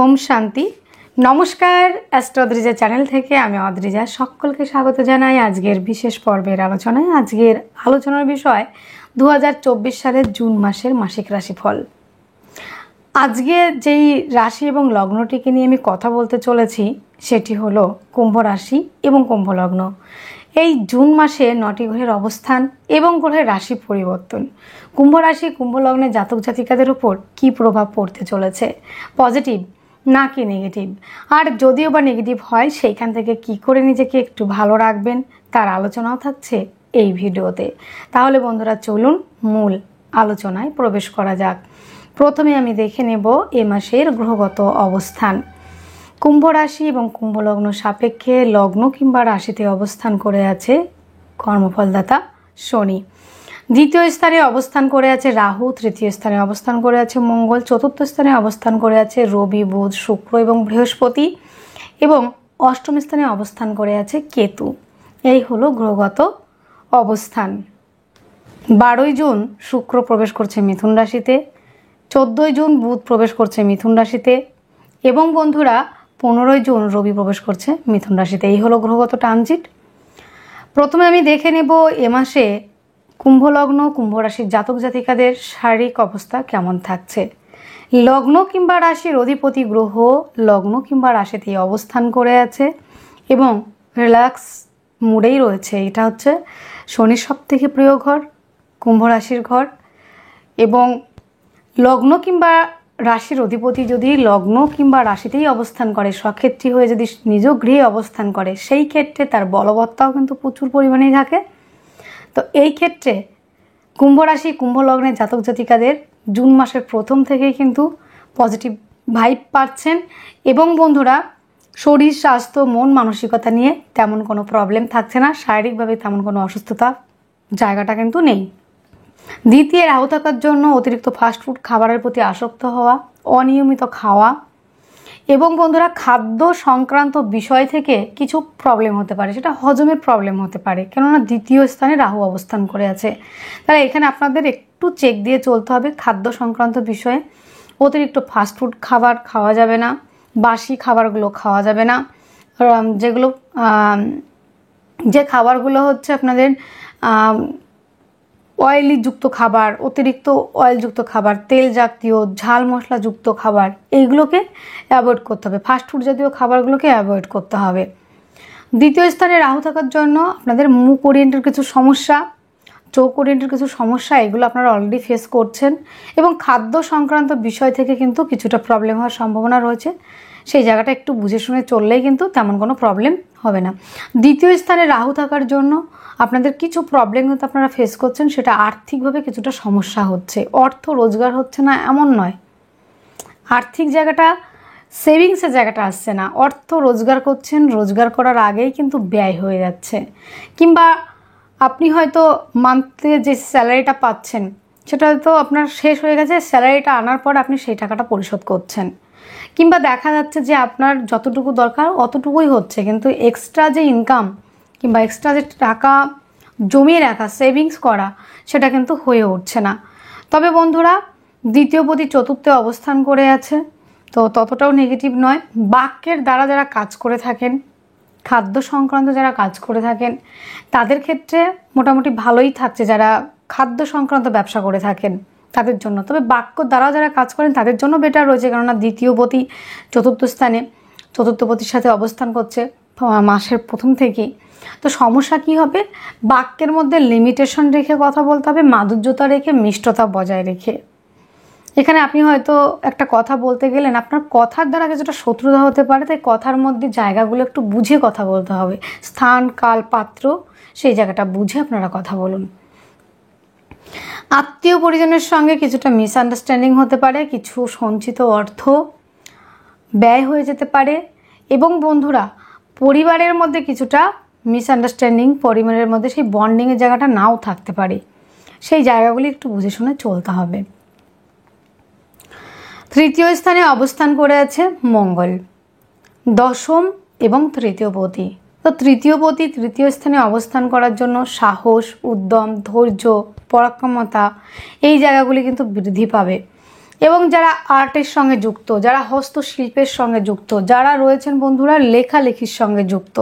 ওম শান্তি। নমস্কার, astro Adrija channel থেকে আমি অদ্রিজা সকলকে স্বাগত জানাই আজকের বিশেষ পর্বের আলোচনায়। আজকের আলোচনার বিষয় 2024 সালের জুন মাসের মাসিক রাশিফল। আজকে যেই রাশি এবং লগ্নটিকে নিয়ে আমি কথা বলতে চলেছি সেটি হলো কুম্ভ রাশি এবং কুম্ভ লগ্ন। এই জুন মাসে 9টি গ্রহের অবস্থান এবং গ্রহের রাশি পরিবর্তন কুম্ভ রাশি কুম্ভ লগ্নের জাতক জাতিকাদের উপর কী প্রভাব পড়তে চলেছে, পজিটিভ নাকি নেগেটিভ, আর যদিও বা নেগেটিভ হয় সেইখান থেকে কি করে নিজেকে একটু ভালো রাখবেন তার আলোচনাও থাকছে এই ভিডিওতে। তাহলে বন্ধুরা চলুন মূল আলোচনায় প্রবেশ করা যাক। প্রথমে আমি দেখে নেব এ মাসের গ্রহগত অবস্থান। কুম্ভ রাশি এবং কুম্ভ লগ্ন সাপেক্ষে লগ্ন কিংবা রাশিতে অবস্থান করে আছে কর্মফলদাতা শনি। দ্বিতীয় স্থানে অবস্থান করে আছে রাহু, তৃতীয় স্থানে অবস্থান করে আছে মঙ্গল, চতুর্থ স্থানে অবস্থান করে আছে রবি, বুধ, শুক্র এবং বৃহস্পতি, এবং অষ্টম স্থানে অবস্থান করে আছে কেতু। এই হলো গ্রহগত অবস্থান। 12ই জুন শুক্র প্রবেশ করছে মিথুন রাশিতে, 14ই জুন বুধ প্রবেশ করছে মিথুন রাশিতে, এবং বন্ধুরা 15ই জুন রবি প্রবেশ করছে মিথুন রাশিতে। এই হলো গ্রহগত ট্রানজিট। প্রথমে আমি দেখে নেব এ মাসে কুম্ভ লগ্ন কুম্ভ রাশির জাতক জাতিকাদের শারীরিক অবস্থা কেমন থাকছে। লগ্ন কিংবা রাশির অধিপতি গ্রহ লগ্ন কিংবা রাশিতে অবস্থান করে আছে এবং রিল্যাক্স মুডেই রয়েছে। এটা হচ্ছে শনির সবথেকে প্রিয় ঘর, কুম্ভ রাশির ঘর, এবং লগ্ন কিংবা রাশির অধিপতি যদি লগ্ন কিংবা রাশিতেই অবস্থান করে, স্বক্ষেত্রী হয়ে যদি নিজ গৃহে অবস্থান করে, সেই ক্ষেত্রে তার বলবত্তাও কিন্তু প্রচুর পরিমাণেই থাকে। তো এই ক্ষেত্রে কুম্ভ রাশি কুম্ভ লগ্নের জাতক জাতিকাদের জুন মাসের প্রথম থেকেই কিন্তু পজিটিভ ভাইব পাচ্ছেন, এবং বন্ধুরা শরীর স্বাস্থ্য মন মানসিকতা নিয়ে তেমন কোনো প্রবলেম থাকছে না, শারীরিকভাবে তেমন কোনো অসুস্থতা জায়গাটা কিন্তু নেই। দ্বিতীয় রাহু থাকার জন্য অতিরিক্ত ফাস্টফুড খাবারের প্রতি আসক্ত হওয়া, অনিয়মিত খাওয়া, এবং বন্ধুরা খাদ্য সংক্রান্ত বিষয় থেকে কিছু প্রবলেম হতে পারে, সেটা হজমের প্রবলেম হতে পারে, কেননা দ্বিতীয় স্থানে রাহু অবস্থান করে আছে। তাহলে এখানে আপনাদের একটু চেক দিয়ে চলতে হবে খাদ্য সংক্রান্ত বিষয়ে। অতিরিক্ত ফাস্টফুড খাবার খাওয়া যাবে না, বাসি খাবারগুলো খাওয়া যাবে না, যেগুলো যে খাবারগুলো হচ্ছে আপনাদের অয়েলি যুক্ত খাবার, অতিরিক্ত অয়েলযুক্ত খাবার, তেল জাতীয় ঝাল মশলাযুক্ত খাবার, এইগুলোকে অ্যাভয়েড করতে হবে। ফাস্টফুড জাতীয় খাবারগুলোকে অ্যাভয়েড করতে হবে। দ্বিতীয় স্থানে রাহু থাকার জন্য আপনাদের মুখ ওরিয়েন্টের কিছু সমস্যা, চোখ ওরিয়েন্টের কিছু সমস্যা, এগুলো আপনারা অলরেডি ফেস করছেন, এবং খাদ্য সংক্রান্ত বিষয় থেকে কিন্তু কিছুটা প্রবলেম হওয়ার সম্ভাবনা রয়েছে। সেই জায়গাটা একটু বুঝে শুনে চললেই কিন্তু তেমন কোনো প্রবলেম হবে না। দ্বিতীয় স্থানে রাহু থাকার জন্য আপনাদের কিছু প্রবলেম কিন্তু আপনারা ফেস করছেন, সেটা আর্থিকভাবে কিছুটা সমস্যা হচ্ছে। অর্থ রোজগার হচ্ছে না এমন নয়, আর্থিক জায়গাটা সেভিংসের জায়গাটা আসছে না, অর্থ রোজগার করছেন, রোজগার করার আগেই কিন্তু ব্যয় হয়ে যাচ্ছে, কিংবা আপনি হয়তো মান্থলি যে স্যালারিটা পাচ্ছেন সেটা হয়তো আপনার শেষ হয়ে গেছে, স্যালারিটা আনার পর আপনি সেই টাকাটা পরিশোধ করছেন, কিংবা দেখা যাচ্ছে যে আপনার যতটুকু দরকার অতটুকুই হচ্ছে, কিন্তু এক্সট্রা যে ইনকাম কিংবা এক্সট্রা যে টাকা জমিয়ে রাখা, সেভিংস করা, সেটা কিন্তু হয়ে উঠছে না। তবে বন্ধুরা দ্বিতীয় পতি চতুর্থে অবস্থান করে আছে, তো ততটাও নেগেটিভ নয়। বাক্যের দ্বারা যারা কাজ করে থাকেন, খাদ্য সংক্রান্ত যারা কাজ করে থাকেন, তাদের ক্ষেত্রে মোটামুটি ভালোই থাকছে। যারা খাদ্য সংক্রান্ত ব্যবসা করে থাকেন তাদের জন্য, তবে বাক্য দ্বারাও যারা কাজ করেন তাদের জন্য বেটার রয়েছে, কেননা দ্বিতীয় পতি চতুর্থ স্থানে চতুর্থ পতির সাথে অবস্থান করছে মাসের প্রথম থেকেই। তো সমস্যা কি হবে, বাক্যের মধ্যে লিমিটেশন রেখে কথা বলতে হবে, মাধুর্যতা রেখে, মিষ্টতা বজায় রেখে। এখানে আপনি হয়তো একটা কথা বলতে গেলেন, আপনার কথার দ্বারা কিছুটা শত্রুতা হতে পারে, তাই কথার মধ্যে জায়গাগুলো একটু বুঝে কথা বলতে হবে, স্থান কাল পাত্র সেই জায়গাটা বুঝে আপনারা কথা বলুন। আত্মীয় পরিজনের সঙ্গে কিছুটা মিসআন্ডারস্ট্যান্ডিং হতে পারে, কিছু সঞ্চিত অর্থ ব্যয় হয়ে যেতে পারে, এবং বন্ধুরা পরিবারের মধ্যে কিছুটা মিসআন্ডারস্ট্যান্ডিং, পরিবারের মধ্যে সেই বন্ডিংয়ের জায়গাটা নাও থাকতে পারে, সেই জায়গাগুলি একটু বুঝে শুনে চলতে হবে। তৃতীয় স্থানে অবস্থান করে আছে মঙ্গল, দশম এবং তৃতীয় পতি। তো তৃতীয় পতি তৃতীয় স্থানে অবস্থান করার জন্য সাহস, উদ্যম, ধৈর্য, পরাক্রমতা এই জায়গাগুলি কিন্তু বৃদ্ধি পাবে। এবং যারা আর্টের সঙ্গে যুক্ত, যারা হস্তশিল্পের সঙ্গে যুক্ত, যারা রয়েছেন বন্ধুরা লেখালেখির সঙ্গে যুক্ত,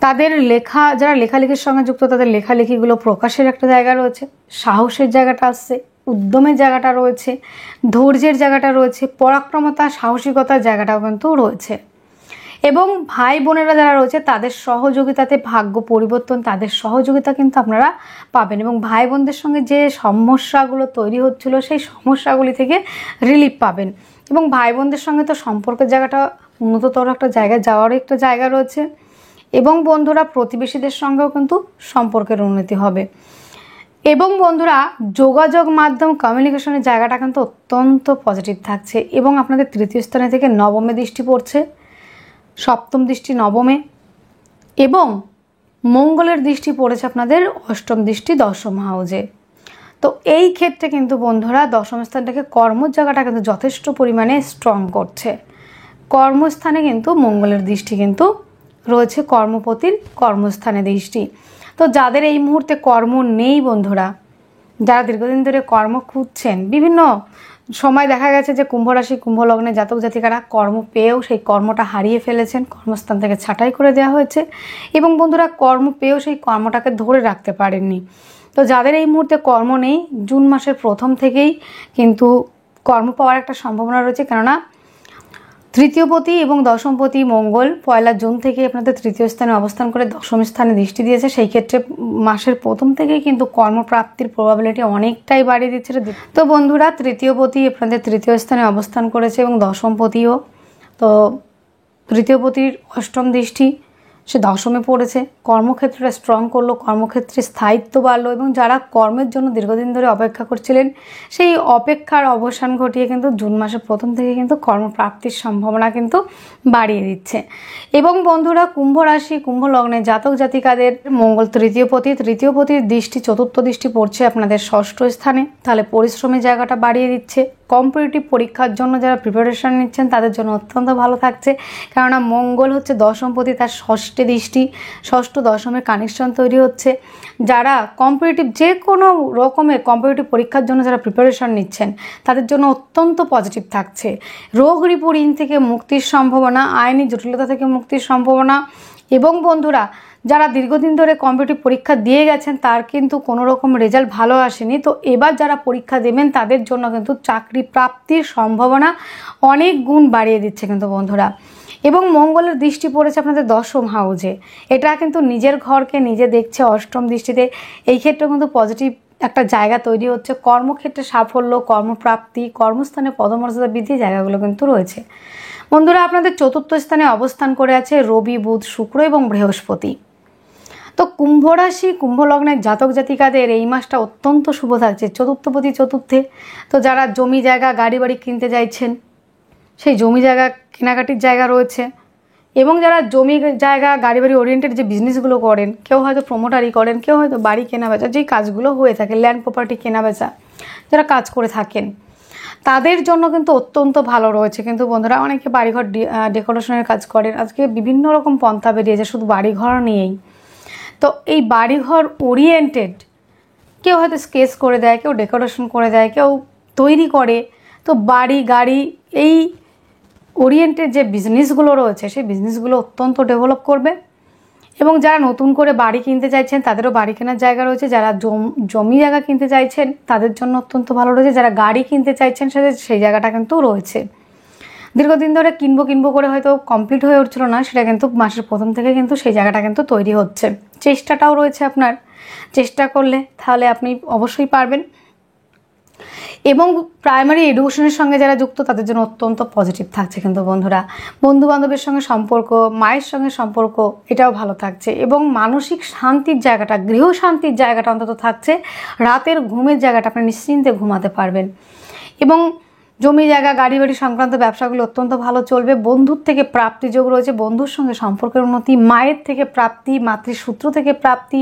তাদের যারা লেখালেখির সঙ্গে যুক্ত তাদের লেখালেখিগুলো প্রকাশের একটা জায়গা রয়েছে, সাহসের জায়গাটা আসছে, উদ্যমের জায়গাটা রয়েছে, ধৈর্যের জায়গাটা রয়েছে, পরাক্রমতা সাহসিকতার জায়গাটাও কিন্তু রয়েছে। এবং ভাই বোনেরা যারা রয়েছে তাদের সহযোগিতাতে ভাগ্য পরিবর্তন, তাদের সহযোগিতা কিন্তু আপনারা পাবেন। এবং ভাই বোনদের সঙ্গে যে সমস্যাগুলো তৈরি হচ্ছিল সেই সমস্যাগুলি থেকে রিলিফ পাবেন। এবং ভাই বোনদের সঙ্গে তো সম্পর্কের জায়গাটা উন্নততর একটা জায়গায় যাওয়ারও একটা জায়গা রয়েছে। এবং বন্ধুরা প্রতিবেশীদের সঙ্গেও কিন্তু সম্পর্কের উন্নতি হবে। এবং বন্ধুরা যোগাযোগ মাধ্যম কমিউনিকেশনের জায়গাটা কিন্তু অত্যন্ত পজিটিভ থাকছে। এবং আপনাদের তৃতীয় স্থানে থেকে নবমে দৃষ্টি পড়ছে, সপ্তম দৃষ্টি নবমে, এবং মঙ্গলের দৃষ্টি পড়েছে আপনাদের অষ্টম দৃষ্টি দশম হাউজে। তো এই ক্ষেত্রে কিন্তু বন্ধুরা দশম স্থানটাকে কর্মর জায়গাটা কিন্তু যথেষ্ট পরিমাণে স্ট্রং করছে। কর্মস্থানে কিন্তু মঙ্গলের দৃষ্টি কিন্তু রয়েছে, কর্মপতির কর্মস্থানে দৃষ্টি। তো যাদের এই মুহূর্তে কর্ম নেই বন্ধুরা, যারা দীর্ঘদিন ধরে কর্ম খুঁজছেন, বিভিন্ন সময় দেখা গেছে যে কুম্ভ রাশি কুম্ভ লগ্নে জাতক জাতিকারা কর্ম পেয়েও সেই কর্মটা হারিয়ে ফেলেছেন, কর্মস্থান থেকে ছাঁটাই করে দেওয়া হয়েছে। এবং বন্ধুরা কর্ম পেয়েও সেই কর্মটাকে ধরে রাখতে পারেননি। তো যাদের এই মুহূর্তে কর্ম নেই, জুন মাসের প্রথম থেকেই কিন্তু কর্ম পাওয়ার একটা সম্ভাবনা রয়েছে। কেননা তৃতীয়পতি এবং দশমপতি মঙ্গল 1 জুন থেকে আপনাদের তৃতীয় স্থানে অবস্থান করে দশম স্থানে দৃষ্টি দিয়েছে। সেই ক্ষেত্রে মাসের প্রথম থেকেই কিন্তু কর্মপ্রাপ্তির প্রবাবিলিটি অনেকটাই বাড়িয়ে দিচ্ছে। তো বন্ধুরা তৃতীয়পতি আপনাদের তৃতীয় স্থানে অবস্থান করেছে এবং দশমপতিও, তো তৃতীয়পতির অষ্টম দৃষ্টি সে দশমে পড়েছে, কর্মক্ষেত্রটা স্ট্রং করলো, কর্মক্ষেত্রে স্থায়িত্ব বাড়লো। এবং যারা কর্মের জন্য দীর্ঘদিন ধরে অপেক্ষা করছিলেন সেই অপেক্ষার অবসান ঘটিয়ে কিন্তু জুন মাসের প্রথম থেকে কিন্তু কর্মপ্রাপ্তির সম্ভাবনা কিন্তু বাড়িয়ে দিচ্ছে। এবং বন্ধুরা কুম্ভ রাশি কুম্ভ লগ্নে জাতক জাতিকাদের মঙ্গল তৃতীয়পতির দৃষ্টি চতুর্থ দৃষ্টি পড়ছে আপনাদের ষষ্ঠ স্থানে, তাহলে পরিশ্রমের জায়গাটা বাড়িয়ে দিচ্ছে। কম্পিটিটিভ পরীক্ষার জন্য যারা প্রিপারেশন নিচ্ছেন তাদের জন্য অত্যন্ত ভালো থাকছে, কেননা মঙ্গল হচ্ছে দশমপতি, তার ষষ্ঠে দৃষ্টি, ষষ্ঠ দশমের কানেকশন তৈরি হচ্ছে। যারা কম্পিটিটিভ যে কোনো রকমের কম্পিটিটিভ পরীক্ষার জন্য যারা প্রিপারেশন নিচ্ছেন তাদের জন্য অত্যন্ত পজিটিভ থাকছে। রোগ ঋণ থেকে মুক্তির সম্ভাবনা, আইনি জটিলতা থেকে মুক্তির সম্ভাবনা। এবং বন্ধুরা যারা দীর্ঘদিন ধরে কম্পিটিটিভ পরীক্ষা দিয়ে গেছেন তার কিন্তু কোনো রকম রেজাল্ট ভালো আসেনি, তো এবার যারা পরীক্ষা দেবেন তাদের জন্য কিন্তু চাকরি প্রাপ্তির সম্ভাবনা অনেক গুণ বাড়িয়ে দিচ্ছে কিন্তু বন্ধুরা। এবং মঙ্গলের দৃষ্টি পড়েছে আপনাদের দশম হাউজে, এটা কিন্তু নিজের ঘরকে নিজে দেখছে অষ্টম দৃষ্টিতে। এই ক্ষেত্রে কিন্তু পজিটিভ একটা জায়গা তৈরি হচ্ছে, কর্মক্ষেত্রে সাফল্য, কর্মপ্রাপ্তি, কর্মস্থানে পদমর্যাদা বৃদ্ধি জায়গাগুলো কিন্তু রয়েছে। বন্ধুরা আপনাদের চতুর্থ স্থানে অবস্থান করে আছে রবি, বুধ, শুক্র এবং বৃহস্পতি। তো কুম্ভ রাশি কুম্ভ লগ্নের জাতক জাতিকাদের এই মাসটা অত্যন্ত শুভ থাকছে, চতুর্থপতি চতুর্থে। তো যারা জমি জায়গা গাড়ি বাড়ি কিনতে চাইছেন সেই জমি জায়গা কেনাকাটির জায়গা রয়েছে। এবং যারা জমি জায়গা গাড়ি বাড়ি ওরিয়েন্টেড যে বিজনেসগুলো করেন, কেউ হয়তো প্রমোটারি করেন, কেউ হয়তো বাড়ি কেনা বেচা, যেই কাজগুলো হয়ে থাকে ল্যান্ড প্রপার্টি কেনা বেচা যারা কাজ করে থাকেন তাদের জন্য কিন্তু অত্যন্ত ভালো রয়েছে। কিন্তু বন্ধুরা অনেকে বাড়িঘর ডেকোরেশনের কাজ করেন, আজকে বিভিন্ন রকম পন্থা বেরিয়েছে শুধু বাড়িঘর নিয়েই। তো এই বাড়িঘর ওরিয়েন্টেড কেউ হয়তো স্কেচ করে দেয়, কেউ ডেকোরেশন করে দেয়, কেউ তৈরি করে। তো বাড়ি গাড়ি এই ওরিয়েন্টেড যে বিজনেসগুলো রয়েছে সেই বিজনেসগুলো অত্যন্ত ডেভেলপ করবে। এবং যারা নতুন করে বাড়ি কিনতে চাইছেন তাদেরও বাড়ি কেনার জায়গা রয়েছে, যারা জমি জায়গা কিনতে চাইছেন তাদের জন্য অত্যন্ত ভালো রয়েছে, যারা গাড়ি কিনতে চাইছেন সেই জায়গাটা কিন্তু রয়েছে। দীর্ঘদিন ধরে কিনবো করে হয়তো কমপ্লিট হয়ে উঠছিল না, সেটা কিন্তু মাসের প্রথম থেকে কিন্তু সেই জায়গাটা কিন্তু তৈরি হচ্ছে। চেষ্টাটাও রয়েছে, আপনার চেষ্টা করলে তাহলে আপনি অবশ্যই পারবেন। এবং প্রাইমারি এডুকেশনের সঙ্গে যারা যুক্ত তাদের জন্য অত্যন্ত পজিটিভ থাকছে কিন্তু বন্ধুরা। বন্ধু বান্ধবের সঙ্গে সম্পর্ক, মায়ের সঙ্গে সম্পর্ক এটাও ভালো থাকছে। এবং মানসিক শান্তির জায়গাটা, গৃহ শান্তির জায়গাটা অন্তত থাকছে, রাতের ঘুমের জায়গাটা আপনি নিশ্চিন্তে ঘুমাতে পারবেন। এবং জমি জায়গা গাড়ি বাড়ি সংক্রান্ত ব্যবসাগুলো অত্যন্ত ভালো চলবে। বন্ধুর থেকে প্রাপ্তি যোগ রয়েছে, বন্ধুর সঙ্গে সম্পর্কের উন্নতি, মায়ের থেকে প্রাপ্তি, মাতৃসূত্র থেকে প্রাপ্তি,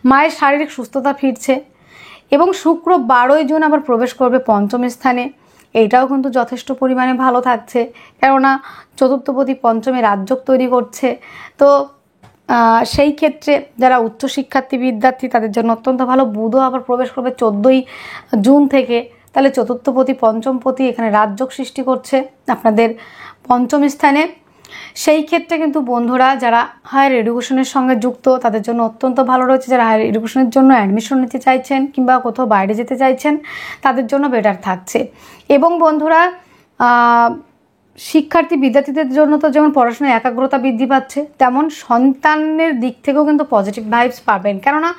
মায়ের শারীরিক সুস্থতা ফিরছে। এবং শুক্র 12 জুন আবার প্রবেশ করবে পঞ্চম স্থানে, এইটাও কিন্তু যথেষ্ট পরিমাণে ভালো থাকছে, কেননা চতুর্থপতি পঞ্চমে রাজযোগ তৈরি করছে। তো সেই ক্ষেত্রে যারা উচ্চশিক্ষার্থী বিদ্যার্থী তাদের জন্য অত্যন্ত ভালো। বুধও আবার প্রবেশ করবে 14 জুন থেকে, তাহলে চতুর্থপতি পঞ্চমপতি এখানে রাজযোগ সৃষ্টি করছে আপনাদের পঞ্চম স্থানে। সেই ক্ষেত্রে কিন্তু বন্ধুরা যারা হায়ার এডুকেশনের সঙ্গে যুক্ত তাদের জন্য অত্যন্ত ভালো রয়েছে। যারা হায়ার এডুকেশনের জন্য অ্যাডমিশন নিতে চাইছেন কিংবা কোথাও বাইরে যেতে চাইছেন তাদের জন্য বেটার থাকছে। এবং বন্ধুরা শিক্ষার্থী বিদ্যার্থীদের জন্য তো যেমন পড়াশোনায় একাগ্রতা বৃদ্ধি পাচ্ছে, তেমন সন্তানের দিক থেকেও কিন্তু পজিটিভ ভাইবস পাবেন। কেননা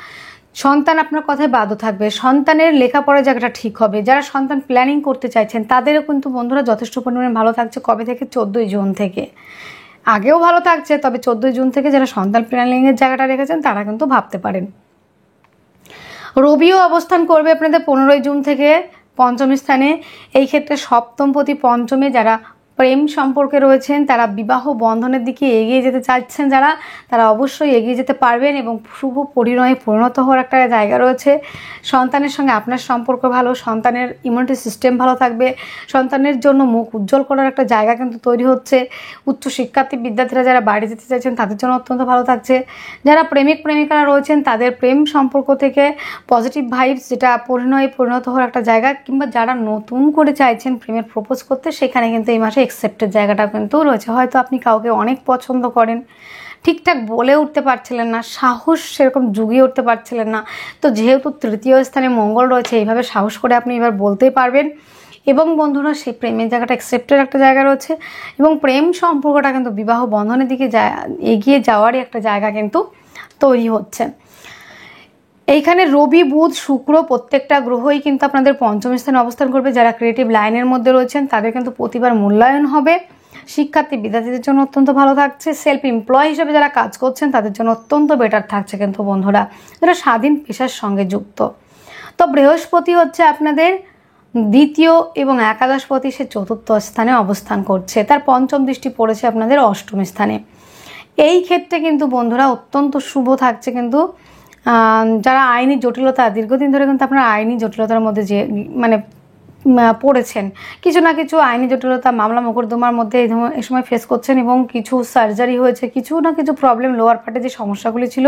সন্তান আপনার কথায় বাধ্য থাকবে, সন্তানের লেখাপড়ার জায়গাটা ঠিক হবে। যারা সন্তান প্ল্যানিং করতে চাইছেন তাদেরও কিন্তু বন্ধুরা যথেষ্ট পরিমাণে ভালো থাকছে। কবে থেকে? 14ই জুন থেকে। আগেও ভালো থাকছে, তবে 14ই জুন থেকে যারা সন্তান প্ল্যানিংয়ের জায়গাটা রেখেছেন তারা কিন্তু ভাবতে পারেন। রবিও অবস্থান করবে আপনাদের 15ই জুন থেকে পঞ্চম স্থানে। এই ক্ষেত্রে সপ্তমপতি পঞ্চমে যারা প্রেম সম্পর্কে রয়েছেন, তারা বিবাহ বন্ধনের দিকে এগিয়ে যেতে চাইছেন, যারা তারা অবশ্যই এগিয়ে যেতে পারবেন এবং শুভ পরিণয়ে পরিণত হওয়ার একটা জায়গা রয়েছে। সন্তানের সঙ্গে আপনার সম্পর্ক ভালো, সন্তানের ইমিউনিটি সিস্টেম ভালো থাকবে, সন্তানের জন্য মুখ উজ্জ্বল করার একটা জায়গা কিন্তু তৈরি হচ্ছে। উচ্চ শিক্ষার্থী বিদ্যার্থীরা যারা বাইরে যেতে চাইছেন তাদের জন্য অত্যন্ত ভালো থাকছে। যারা প্রেমিক প্রেমিকারা রয়েছেন তাদের প্রেম সম্পর্ক থেকে পজিটিভ ভাইবস, যেটা পরিণয়ে পরিণত হওয়ার একটা জায়গা, কিংবা যারা নতুন করে চাইছেন প্রেমের প্রপোজ করতে, সেখানে কিন্তু এই মাসে অ্যাকসেপ্টের জায়গাটা কিন্তু রয়েছে। হয়তো আপনি কাউকে অনেক পছন্দ করেন, ঠিকঠাক বলে উঠতে পারছিলেন না, সাহস সেরকম জুগিয়ে উঠতে পারছিলেন না, তো যেহেতু তৃতীয় স্থানে মঙ্গল রয়েছে এইভাবে সাহস করে আপনি এবার বলতেই পারবেন। এবং বন্ধুরা সেই প্রেমের জায়গাটা অ্যাকসেপ্টের একটা জায়গা রয়েছে এবং প্রেম সম্পর্কটা কিন্তু বিবাহ বন্ধনের দিকে এগিয়ে যাওয়ারই একটা জায়গা কিন্তু তৈরি হচ্ছে। এইখানে রবি বুধ শুক্র প্রত্যেকটা গ্রহই কিন্তু আপনাদের পঞ্চম স্থানে অবস্থান করবে। যারা ক্রিয়েটিভ লাইনের মধ্যে রয়েছেন তাদের কিন্তু প্রতিবার মূল্যায়ন হবে। শিক্ষার্থী বিদ্যার্থীদের জন্য অত্যন্ত ভালো থাকছে। সেলফ এমপ্লয় হিসেবে যারা কাজ করছেন তাদের জন্য অত্যন্ত বেটার থাকছে কিন্তু বন্ধুরা, যারা স্বাধীন পেশার সঙ্গে যুক্ত। তো বৃহস্পতি হচ্ছে আপনাদের দ্বিতীয় এবং একাদশপতি, সে চতুর্থ স্থানে অবস্থান করছে, তার পঞ্চম দৃষ্টি পড়েছে আপনাদের অষ্টম স্থানে। এই ক্ষেত্রে কিন্তু বন্ধুরা অত্যন্ত শুভ থাকছে। কিন্তু যারা আইনি জটিলতা দীর্ঘদিন ধরে কিন্তু আপনারা আইনি জটিলতার মধ্যে যে পড়েছেন, কিছু না কিছু আইনি জটিলতা মামলা মোকদ্দমার মধ্যে এই সময় ফেস করছেন এবং কিছু সার্জারি হয়েছে, কিছু না কিছু প্রবলেম লোয়ার পার্টে যে সমস্যাগুলি ছিল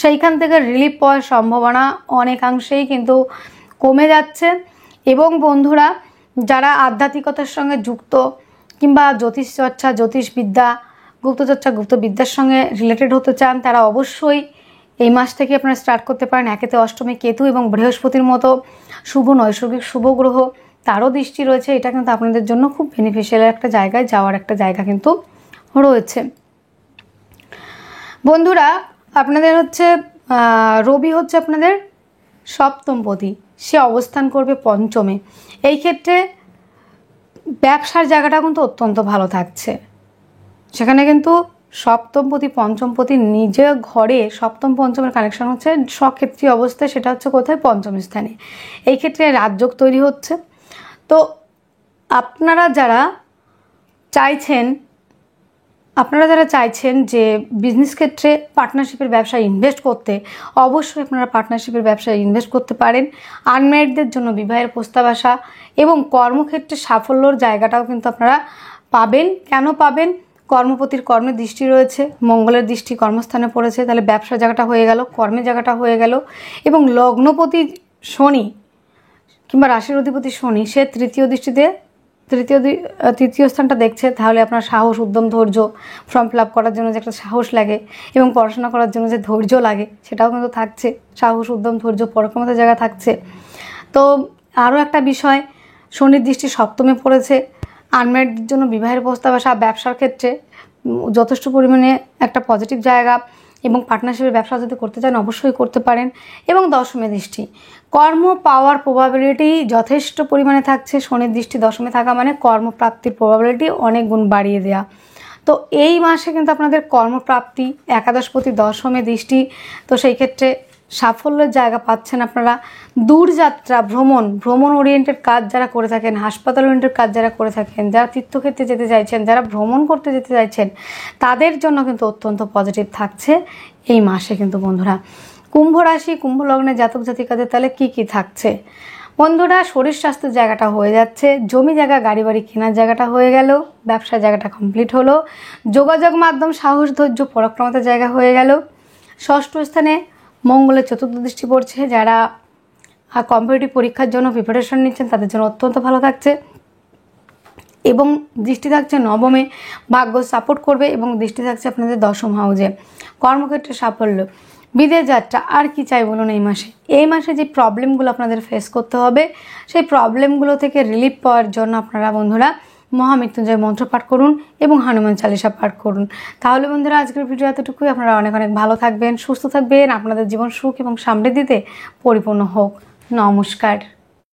সেইখান থেকে রিলিফ পাওয়ার সম্ভাবনা অনেকাংশেই কিন্তু কমে যাচ্ছে। এবং বন্ধুরা যারা আধ্যাত্মিকতার সঙ্গে যুক্ত কিংবা জ্যোতিষ চর্চা জ্যোতিষবিদ্যা গুপ্তচর্চা গুপ্তবিদ্যার সঙ্গে রিলেটেড হতে চান তারা অবশ্যই এই মাস থেকে আপনারা স্টার্ট করতে পারেন। একেতে অষ্টমী কেতু এবং বৃহস্পতির মতো শুভ নৈসর্গিক শুভ গ্রহ, তারও দৃষ্টি রয়েছে। এটা কিন্তু আপনাদের জন্য খুব বেনিফিশিয়াল একটা জায়গায় যাওয়ার একটা জায়গা কিন্তু রয়েছে। বন্ধুরা আপনাদের হচ্ছে রবি হচ্ছে আপনাদের সপ্তমপতি, সে অবস্থান করবে পঞ্চমে। এই ক্ষেত্রে ব্যবসার জায়গাটা কিন্তু অত্যন্ত ভালো থাকছে। সেখানে কিন্তু সপ্তমপতি পঞ্চমপতি নিজে ঘরে সপ্তম পঞ্চমের কানেকশন হচ্ছে স্বক্ষেত্রী অবস্থায়, সেটা হচ্ছে কোথায়? পঞ্চম স্থানে। এই ক্ষেত্রে রাজযোগ তৈরি হচ্ছে। তো আপনারা যারা চাইছেন যে বিজনেস ক্ষেত্রে পার্টনারশিপের ব্যবসায় ইনভেস্ট করতে, অবশ্যই আপনারা পার্টনারশিপের ব্যবসায় ইনভেস্ট করতে পারেন। আনম্যারিডদের জন্য বিবাহের প্রস্তাব আসা এবং কর্মক্ষেত্রে সাফল্যর জায়গাটাও কিন্তু আপনারা পাবেন। কেন পাবেন? কর্মপতির কর্মের দৃষ্টি রয়েছে, মঙ্গলের দৃষ্টি কর্মস্থানে পড়েছে, তাহলে ব্যবসার জায়গাটা হয়ে গেল, কর্মের জায়গাটা হয়ে গেল। এবং লগ্নপতি শনি কিংবা রাশির অধিপতি শনি, সে তৃতীয় স্থানটা দেখছে, তাহলে আপনার সাহস উদ্যম ধৈর্য, ফর্ম ফিল আপ করার জন্য যে একটা সাহস লাগে এবং পড়াশোনা করার জন্য যে ধৈর্য লাগে সেটাও কিন্তু থাকছে। সাহস উদ্যম ধৈর্য পরাক্রমতার জায়গা থাকছে। তো আরও একটা বিষয়, শনির দৃষ্টি সপ্তমে পড়েছে, আনম্যারিডদের জন্য বিবাহের প্রস্তাব আসা, ব্যবসার ক্ষেত্রে যথেষ্ট পরিমাণে একটা পজিটিভ জায়গা এবং পার্টনারশিপের ব্যবসা যদি করতে চান অবশ্যই করতে পারেন। এবং দশমে দৃষ্টি, কর্ম পাওয়ার প্রবাবিলিটি যথেষ্ট পরিমাণে থাকছে। শনির দৃষ্টি দশমে থাকা মানে কর্মপ্রাপ্তির প্রবাবিলিটি অনেক গুণ বাড়িয়ে দেওয়া। তো এই মাসে কিন্তু আপনাদের কর্মপ্রাপ্তি, একাদশপতি দশমে দৃষ্টি, তো সেই ক্ষেত্রে সাফল্যের জায়গা পাচ্ছেন আপনারা। দূরযাত্রা ভ্রমণ ওরিয়েন্টেড কাজ যারা করে থাকেন, হাসপাতাল ওরিয়েন্টেড কাজ যারা করে থাকেন, যারা তীর্থক্ষেত্রে যেতে চাইছেন, যারা ভ্রমণ করতে যেতে চাইছেন, তাদের জন্য কিন্তু অত্যন্ত পজিটিভ থাকছে এই মাসে কিন্তু বন্ধুরা। কুম্ভ রাশি কুম্ভ লগ্নের জাতক জাতিকাদের তাহলে কি থাকছে বন্ধুরা? শরীর স্বাস্থ্যের জায়গাটা হয়ে যাচ্ছে, জমি জায়গা গাড়ি বাড়ি কেনার জায়গাটা হয়ে গেল, ব্যবসার জায়গাটা কমপ্লিট হলো, যোগাযোগ মাধ্যম সাহস ধৈর্য পরাক্রমতার জায়গা হয়ে গেল। ষষ্ঠ স্থানে মঙ্গলের চতুর্থ দৃষ্টি পড়ছে, যারা আর কম্পিটিটিভ পরীক্ষার জন্য প্রিপারেশন নিচ্ছেন তাদের জন্য অত্যন্ত ভালো থাকছে। এবং দৃষ্টি থাকছে নবমে, ভাগ্য সাপোর্ট করবে এবং দৃষ্টি থাকছে আপনাদের দশম হাউজে, কর্মক্ষেত্রে সাফল্য, বিদেশ যাত্রা। আর কি চাই বলুন এই মাসে যে প্রবলেমগুলো আপনাদের ফেস করতে হবে সেই প্রবলেমগুলো থেকে রিলিফ পাওয়ার জন্য আপনারা বন্ধুরা মহামৃত্যুঞ্জয় মন্ত্র পাঠ করুন এবং হনুমান চালিসা পাঠ করুন। তাহলে বন্ধুরা আজকের ভিডিও এতটুকুই। আপনারা অনেক অনেক ভালো থাকবেন, সুস্থ থাকবেন, আপনাদের জীবন সুখ এবং সমৃদ্ধিতে পরিপূর্ণ হোক। নমস্কার।